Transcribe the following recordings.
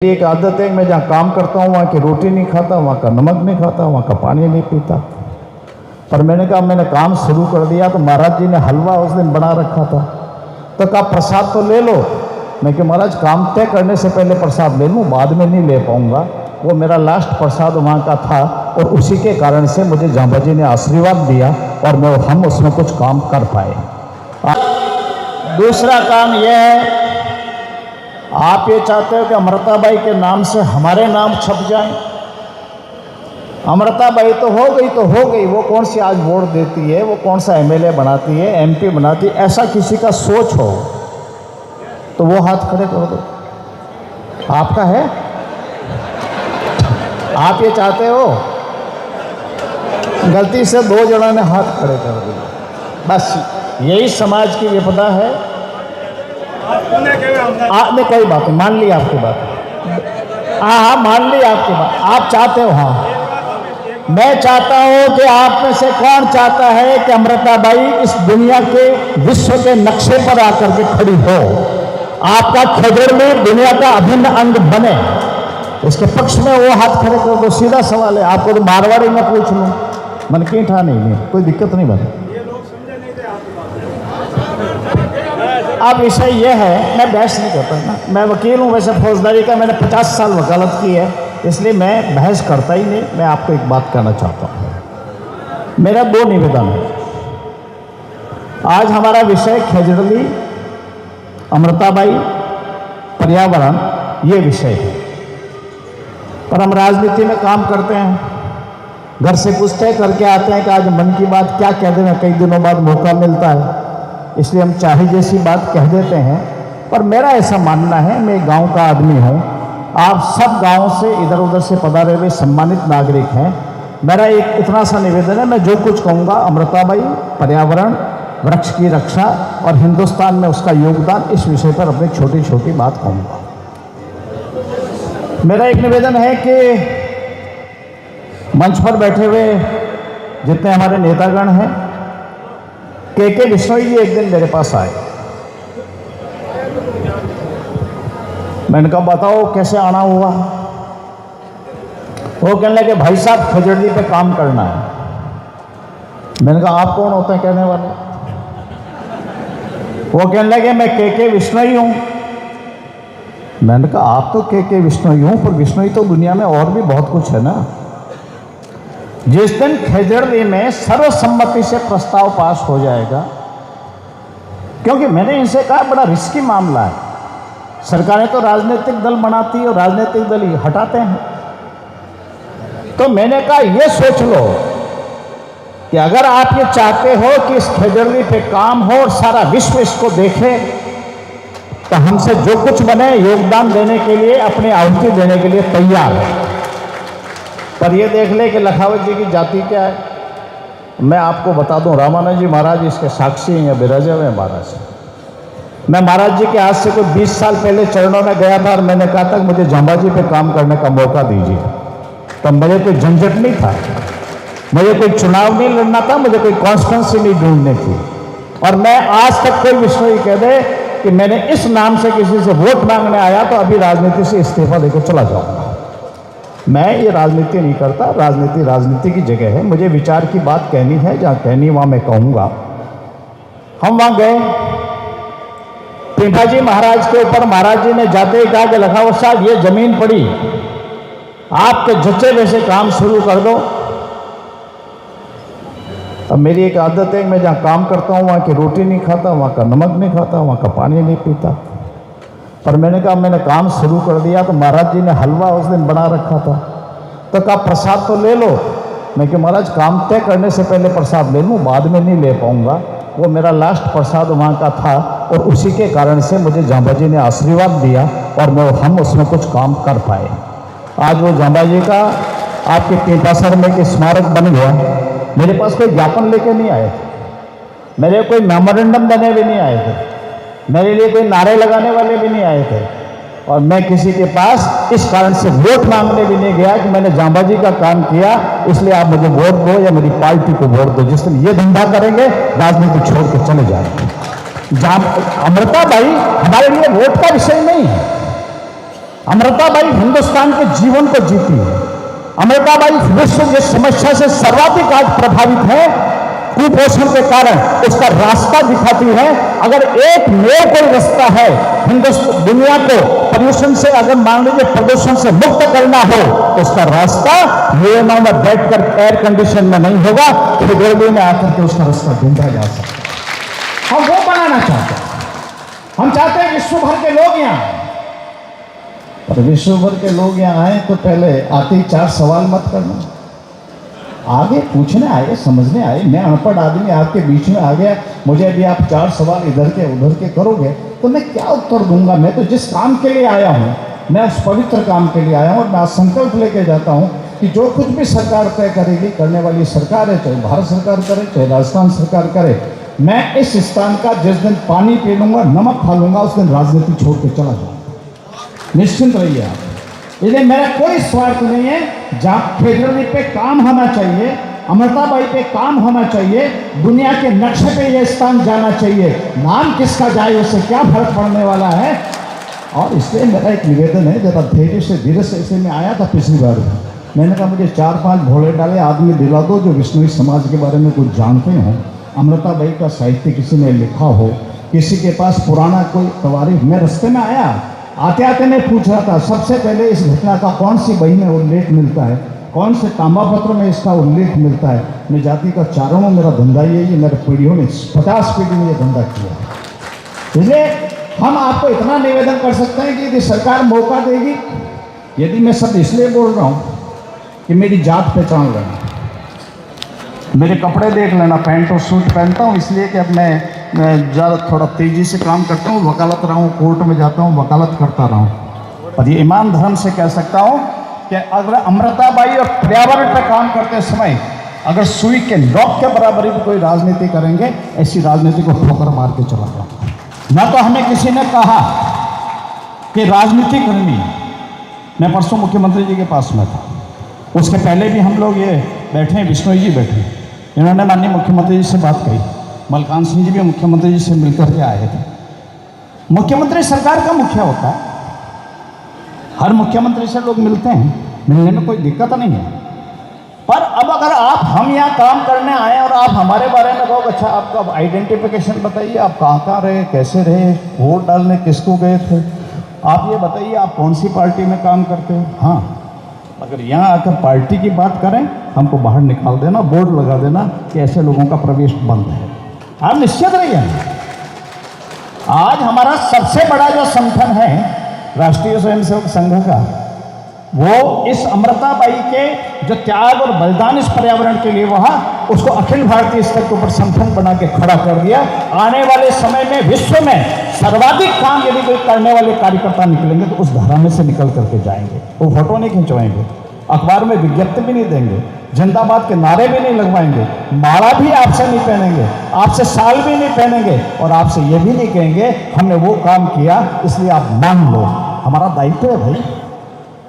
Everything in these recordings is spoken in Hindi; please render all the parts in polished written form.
एक आदत है, मैं जहाँ काम करता हूँ वहाँ की रोटी नहीं खाता, वहाँ का नमक नहीं खाता, वहाँ का पानी नहीं पीता। पर मैंने कहा मैंने काम शुरू कर दिया तो महाराज जी ने हलवा उस दिन बना रखा था, तो कहा प्रसाद तो ले लो। मैं कि महाराज काम तय करने से पहले प्रसाद ले लूँ, बाद में नहीं ले पाऊँगा। वो मेरा लास्ट प्रसाद वहाँ का था और उसी के कारण से मुझे जांबा जी ने आशीर्वाद दिया और हम उसमें कुछ काम कर पाए। दूसरा काम यह है, आप ये चाहते हो कि अमृताबाई के नाम से हमारे नाम छप जाएं। अमृताबाई तो हो गई, वो कौन सी आज वोट देती है, वो कौन सा एमएलए बनाती है, एमपी बनाती है। ऐसा किसी का सोच हो तो वो हाथ खड़े कर दो। आपका है? आप ये चाहते हो? गलती से दो जनों ने हाथ खड़े कर दिए। बस यही समाज की विपदा है। आपने कोई बात नहीं, मान ली आपकी बात। हाँ, मान ली आपकी बात। आप चाहते हो? हाँ, मैं चाहता हूं कि आप में से कौन चाहता है कि अमृताबाई इस दुनिया के विश्व के नक्शे पर आकर के खड़ी हो, आपका खेजड़ में दुनिया का अभिन्न अंग बने। इसके पक्ष में वो हाथ खड़े कर दो। सीधा सवाल है, आपको तो मारवाड़ी में पूछ लूँ, मन की ठा नहीं, कोई दिक्कत नहीं बने। अब विषय यह है, मैं बहस नहीं करता ना, मैं वकील हूँ वैसे फौजदारी का, मैंने 50 साल वकालत की है, इसलिए मैं बहस करता ही नहीं। मैं आपको एक बात कहना चाहता हूँ। मेरा दो निवेदन है। आज हमारा विषय खेजड़ली, अमृताबाई, पर्यावरण, ये विषय है। पर हम राजनीति में काम करते हैं, घर से पूछते करके आते हैं कि आज मन की बात क्या कह देना, कई दिनों बाद मौका मिलता है, इसलिए हम चाहे जैसी बात कह देते हैं। पर मेरा ऐसा मानना है, मैं गांव का आदमी हूं, आप सब गांव से इधर उधर से पधारे हुए सम्मानित नागरिक हैं। मेरा एक इतना सा निवेदन है, मैं जो कुछ कहूँगा अमृताबाई, पर्यावरण, वृक्ष की रक्षा और हिंदुस्तान में उसका योगदान, इस विषय पर अपनी छोटी छोटी बात कहूँगा। मेरा एक निवेदन है कि मंच पर बैठे हुए जितने हमारे नेतागण हैं, के बिश्नोई जी एक दिन मेरे पास आए। मैंने कहा बताओ कैसे आना हुआ। वो कहने लगे भाई साहब खेजड़ली पे काम करना है। मैंने कहा आप कौन होते हैं कहने वाले? वो कहने लगे मैं के बिश्नोई हूँ। मैंने कहा आप तो के बिश्नोई हूँ, पर बिश्नोई तो दुनिया में और भी बहुत कुछ है ना। जिस दिन खेजड़ली में सर्वसम्मति से प्रस्ताव पास हो जाएगा, क्योंकि मैंने इनसे कहा बड़ा रिस्की मामला है, सरकारें तो राजनीतिक दल बनाती है और राजनीतिक दल ही हटाते हैं। तो मैंने कहा ये सोच लो कि अगर आप ये चाहते हो कि इस खेजड़ली पे काम हो और सारा विश्व इसको देखे, तो हमसे जो कुछ बने योगदान देने के लिए, अपनी आहुति देने के लिए तैयार है। पर ये देख ले कि लखावत जी की जाति क्या है। मैं आपको बता दूं, रामानंद जी महाराज इसके साक्षी हैं या बिराजे हुए महाराज। मैं महाराज जी के आज से कोई 20 साल पहले चरणों में गया था और मैंने कहा था मुझे जांबा जी पे काम करने का मौका दीजिए। तब मुझे कोई झंझट नहीं था, मुझे कोई चुनाव नहीं लड़ना था, मुझे कोई कॉन्स्टिट्यूंसी नहीं ढूंढनी थी। और मैं आज तक कोई विश्नोई कह दे कि मैंने इस नाम से किसी से वोट मांगने आया तो अभी राजनीति से इस्तीफा देकर चला जाऊंगा। मैं ये राजनीति नहीं करता, राजनीति की जगह है। मुझे विचार की बात कहनी है, जहाँ कहनी वहाँ मैं कहूँगा। हम वहाँ गए, पिंपा महाराज के ऊपर महाराज जी ने जाते ही कहा कि लखावत साहब ये जमीन पड़ी, आपके जच्चे वैसे काम शुरू कर दो। अब मेरी एक आदत है, मैं जहाँ काम करता हूँ वहाँ की रोटी नहीं खाता, वहाँ का नमक नहीं खाता, वहाँ का पानी नहीं पीता। पर मैंने कहा मैंने काम शुरू कर दिया तो महाराज जी ने हलवा उस दिन बना रखा था, तो कहा प्रसाद तो ले लो। मैं कि महाराज काम तय करने से पहले प्रसाद ले लूँ, बाद में नहीं ले पाऊँगा। वो मेरा लास्ट प्रसाद वहाँ का था और उसी के कारण से मुझे जांबा जी ने आशीर्वाद दिया और हम उसमें कुछ काम कर पाए। आज वो जांबा जी का आपके टीपासर में एक स्मारक बन गया। मेरे पास कोई ज्ञापन लेके नहीं आए थे, मेरे कोई मेमोरेंडम देने भी नहीं आए थे, मेरे लिए कोई नारे लगाने वाले भी नहीं आए थे, और मैं किसी के पास इस कारण से वोट मांगने भी नहीं गया कि मैंने जांबा जी का काम किया इसलिए आप मुझे वोट दो या मेरी पार्टी को वोट दो। जिस दिन ये धंधा करेंगे राजनीति छोड़ के चले जाएंगे। अमृताबाई हमारे लिए वोट का विषय नहीं है। अमृताबाई हिंदुस्तान के जीवन को जीती है। अमृताबाई विश्व की समस्या से सर्वाधिक आज प्रभावित है, कुपोषण के कारण उसका रास्ता दिखाती है। अगर एक नया कोई रास्ता है हिंदुस्तान दुनिया को प्रदूषण से, अगर मान लीजिए प्रदूषण से मुक्त करना हो तो उसका रास्ता यूएनओ में बैठकर एयर कंडीशन में नहीं होगा, दिल्ली में आकर के उसका रास्ता ढूंढा जा सकता। हम वो बनाना चाहते हैं। हम चाहते हैं विश्व भर के लोग यहाँ, पर विश्व भर के लोग यहाँ आए तो पहले आते ही 4 सवाल मत करना। आगे पूछने आए, समझने आए। मैं अनपढ़ आदमी आपके बीच में आ गया, मुझे अभी आप 4 सवाल इधर के उधर के करोगे तो मैं क्या उत्तर दूंगा। मैं तो जिस काम के लिए आया हूँ, मैं उस पवित्र काम के लिए आया हूँ और मैं आज संकल्प लेके जाता हूँ कि जो कुछ भी सरकार तय करेगी, करने वाली सरकार है, चाहे भारत सरकार करे चाहे राजस्थान सरकार करे, मैं इस स्थान का जिस दिन पानी पी लूंगा, नमक खा लूंगा, उस दिन राजनीति छोड़ के चला जाऊंगा। निश्चिंत रहिए आप। इसलिए मेरा कोई स्वार्थ नहीं है। जहाँ फेडरली पे काम होना चाहिए, अमृताबाई पे काम होना चाहिए, दुनिया के नक्शे पे ये स्थान जाना चाहिए। नाम किसका जाए उससे क्या फर्क पड़ने वाला है। और इसलिए मेरा एक निवेदन है, जरा धीरे से ऐसे में आया था पिछली बार भी, मैंने कहा मुझे 4-5 भोले डाले आदमी दिला दो जो विष्णुई समाज के बारे में कुछ जानते हो। अमृताबाई का साहित्य किसी ने लिखा हो, किसी के पास पुराना कोई तवारीख। मैं रास्ते में आया, आते आते मैं पूछ रहा था सबसे पहले इस घटना का कौन सी बही में उल्लेख मिलता है, कौन से ताम्रपत्र में इसका उल्लेख मिलता है। मैं जाति का चारणों मेरा धंधा ये मेरे पीढ़ियों ने 50 पीढ़ी में ये धंधा किया। इसलिए हम आपको इतना निवेदन कर सकते हैं कि यदि सरकार मौका देगी, यदि मैं सब इसलिए बोल रहा हूँ कि मेरी जात पहचान लेना, मेरे कपड़े देख लेना, पैंट और सूट पहनता हूँ इसलिए कि अब मैं ज़्यादा थोड़ा तेज़ी से काम करता हूँ, वकालत रहा हूँ, कोर्ट में जाता हूँ, वकालत करता रहा हूँ। और ये ईमान धर्म से कह सकता हूँ कि अगर अमृताबाई और पर्यावरण पर काम करते समय अगर सुई के नोक के बराबरी में कोई राजनीति करेंगे, ऐसी राजनीति को ठोकर मार के चला जाऊँगा। न तो हमें किसी ने कहा कि राजनीति करनी है। मैं परसों मुख्यमंत्री जी के पास में था, उसके पहले भी हम लोग ये बैठे, विष्णुई जी बैठे, इन्होंने माननीय मुख्यमंत्री जी से बात कही। मलकान सिंह जी भी मुख्यमंत्री जी से मिलकर के आए थे। मुख्यमंत्री सरकार का मुखिया होता है, हर मुख्यमंत्री से लोग मिलते हैं, मिलने में कोई दिक्कत नहीं है। पर अब अगर आप हम यहाँ काम करने आए और आप हमारे बारे में कहो, अच्छा आपका आइडेंटिफिकेशन बताइए, आप कहाँ रहे, कैसे रहे, वोट डालने किसको गए थे, आप ये बताइए आप कौन सी पार्टी में काम करते हो। हाँ, अगर यहाँ आकर पार्टी की बात करें, हमको बाहर निकाल देना, बोर्ड लगा देना कि ऐसे लोगों का प्रवेश बंद है। आप निश्चित रहिए। आज हमारा सबसे बड़ा जो संगठन है राष्ट्रीय स्वयंसेवक संघ का, वो इस अमृताबाई के जो त्याग और बलिदान इस पर्यावरण के लिए वहाँ, उसको अखिल भारतीय स्तर के ऊपर संगठन बना के खड़ा कर दिया। आने वाले समय में विश्व में सर्वाधिक काम यदि कोई करने वाले कार्यकर्ता निकलेंगे तो उस धारा में से निकल करके जाएंगे। वो फोटो नहीं खिंचवाएंगे, अखबार में विज्ञप्ति भी नहीं देंगे, जिंदाबाद के नारे भी नहीं लगवाएंगे, माला भी आपसे नहीं पहनेंगे, आपसे शाल भी नहीं पहनेंगे और आपसे ये भी नहीं कहेंगे हमने वो काम किया इसलिए आप मान लो। हमारा दायित्व है भाई,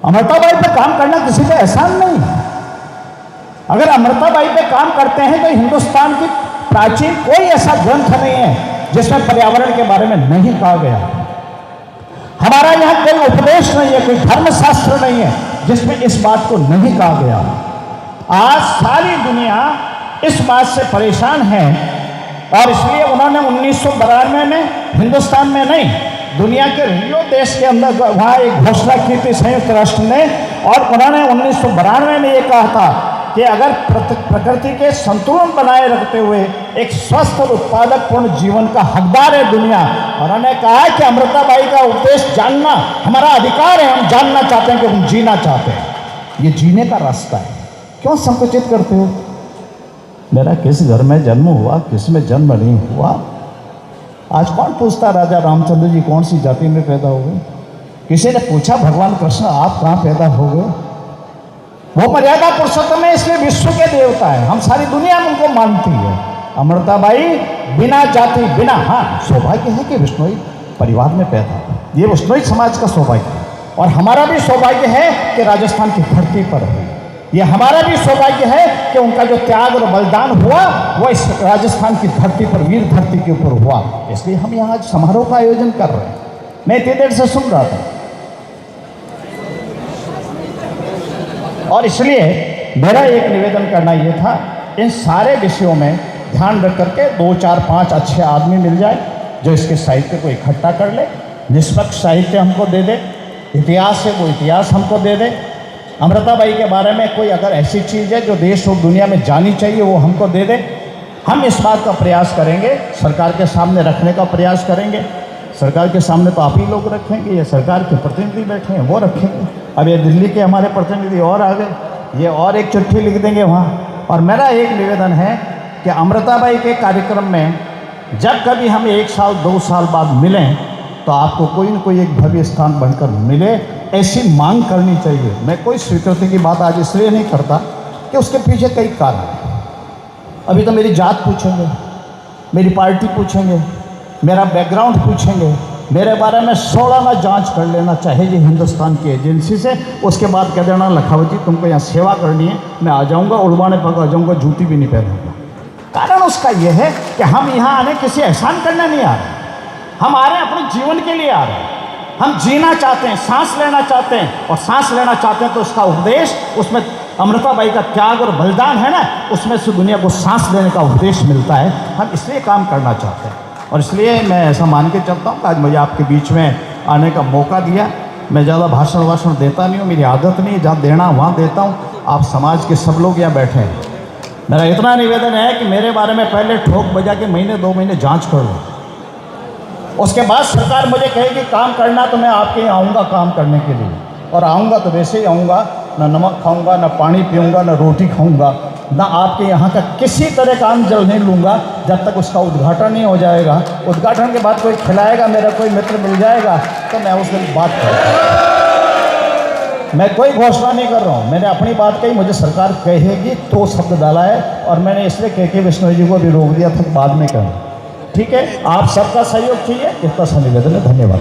अमृताबाई पे काम करना किसी का एहसान नहीं है। अगर अमृताबाई पे काम करते हैं तो हिंदुस्तान की प्राचीन कोई ऐसा ग्रंथ नहीं है जिसमें पर्यावरण के बारे में नहीं कहा गया। हमारा यहाँ कोई उपदेश नहीं है, कोई धर्मशास्त्र नहीं है जिसमें इस बात को नहीं कहा गया। आज सारी दुनिया इस बात से परेशान है और इसलिए उन्होंने 1992 में हिंदुस्तान में नहीं, दुनिया के रियो देश के अंदर वहाँ एक घोषणा की थी संयुक्त राष्ट्र ने, और उन्होंने 1992 में ये कहा था कि अगर प्रकृति के संतुलन बनाए रखते हुए एक स्वस्थ और उत्पादक पूर्ण जीवन का हकदार है दुनिया। उन्होंने कहा कि अमृताबाई का उपदेश जानना हमारा अधिकार है, हम जानना चाहते हैं कि हम जीना चाहते हैं, ये जीने का रास्ता है। क्यों संकुचित करते हो? मेरा किस घर में जन्म हुआ, किस में जन्म नहीं हुआ, आज कौन पूछता राजा रामचंद्र जी कौन सी जाति में पैदा हो गए? किसी ने पूछा भगवान कृष्ण आप कहाँ पैदा हो गए? वो मर्यादा पुरुषोत्तम है, इसलिए विश्व के देवता है, हम सारी दुनिया में उनको मानती है। अमृताबाई बिना जाति बिना, हाँ सौभाग्य है कि विष्णुई परिवार में पैदा, ये विष्णुई समाज का सौभाग्य है। और हमारा भी सौभाग्य है कि राजस्थान की धरती पर है, ये हमारा भी सौभाग्य है कि उनका जो त्याग और बलिदान हुआ वो इस राजस्थान की धरती पर, वीर धरती के ऊपर हुआ। इसलिए हम यहाँ आज समारोह का आयोजन कर रहे हैं। मैं इतनी देर से सुन रहा था, और इसलिए मेरा एक निवेदन करना ये था, इन सारे विषयों में ध्यान रख करके 2, 4, 5 अच्छे आदमी मिल जाए जो इसके साहित्य को इकट्ठा कर ले, निष्पक्ष साहित्य हमको दे दे, इतिहास है वो इतिहास हमको दे दे, अमृताबाई के बारे में कोई अगर ऐसी चीज़ है जो देश और दुनिया में जानी चाहिए वो हमको दे दे। हम इस बात का प्रयास करेंगे, सरकार के सामने रखने का प्रयास करेंगे। सरकार के सामने तो आप ही लोग रखेंगे, ये सरकार के प्रतिनिधि बैठे हैं वो रखेंगे। अब ये दिल्ली के हमारे प्रतिनिधि और आ गए, ये और एक चिट्ठी लिख देंगे वहाँ। और मेरा एक निवेदन है कि अमृताबाई के कार्यक्रम में जब कभी हम 1 साल 2 साल बाद मिलें तो आपको कोई न कोई एक भव्य स्थान बनकर मिले, ऐसी मांग करनी चाहिए। मैं कोई स्वीकृति की बात आज इसलिए नहीं करता कि उसके पीछे कई कारण हैं। अभी तो मेरी जात पूछेंगे, मेरी पार्टी पूछेंगे, मेरा बैकग्राउंड पूछेंगे, मेरे बारे में 16 जांच कर लेना चाहे ये हिंदुस्तान की एजेंसी से। उसके बाद कह देना लखावती तुमको यहाँ सेवा करनी है, मैं आ जाऊँगा, उड़वाने पक आ जाऊँगा, जूती भी नहीं पहनूँगा। कारण उसका यह है कि हम यहाँ आने किसी एहसान करने नहीं आ रहे, हम आ रहे हैं अपने जीवन के लिए आ रहे हैं। हम जीना चाहते हैं, सांस लेना चाहते हैं, और सांस लेना चाहते हैं तो उसका उपदेश, उसमें अमृताबाई का त्याग और बलिदान है ना, उसमें से दुनिया को सांस लेने का उपदेश मिलता है। हम इसलिए काम करना चाहते हैं और इसलिए मैं ऐसा मान के चलता हूँ कि आज मुझे आपके बीच में आने का मौका दिया। मैं ज़्यादा भाषण देता नहीं हूँ, मेरी आदत नहीं है, जहाँ देना वहाँ देता हूँ। आप समाज के सब लोग यहाँ बैठे हैं, मेरा इतना निवेदन है कि मेरे बारे में पहले ठोक बजा के महीने 2 महीने जांच कर लो, उसके बाद सरकार मुझे कहेगी काम करना तो मैं आपके यहाँ आऊँगा काम करने के लिए। और आऊँगा तो वैसे ही आऊँगा, ना नमक खाऊँगा, ना पानी पीऊँगा, ना रोटी खाऊँगा, ना आपके यहाँ का किसी तरह का अन्न जल नहीं लूँगा जब तक उसका उद्घाटन नहीं हो जाएगा। उद्घाटन के बाद कोई खिलाएगा, मेरा कोई मित्र मिल जाएगा तो मैं उस दिन बात करूँगा। मैं कोई घोषणा नहीं कर रहा हूँ, मैंने अपनी बात कही, मुझे सरकार कहेगी तो शब्द डाला है। और मैंने इसलिए के बिश्नोई जी को भी रोक दिया था बाद में कहूँ। ठीक है, आप सबका सहयोग चाहिए, इतना सा निवेदन है। धन्यवाद।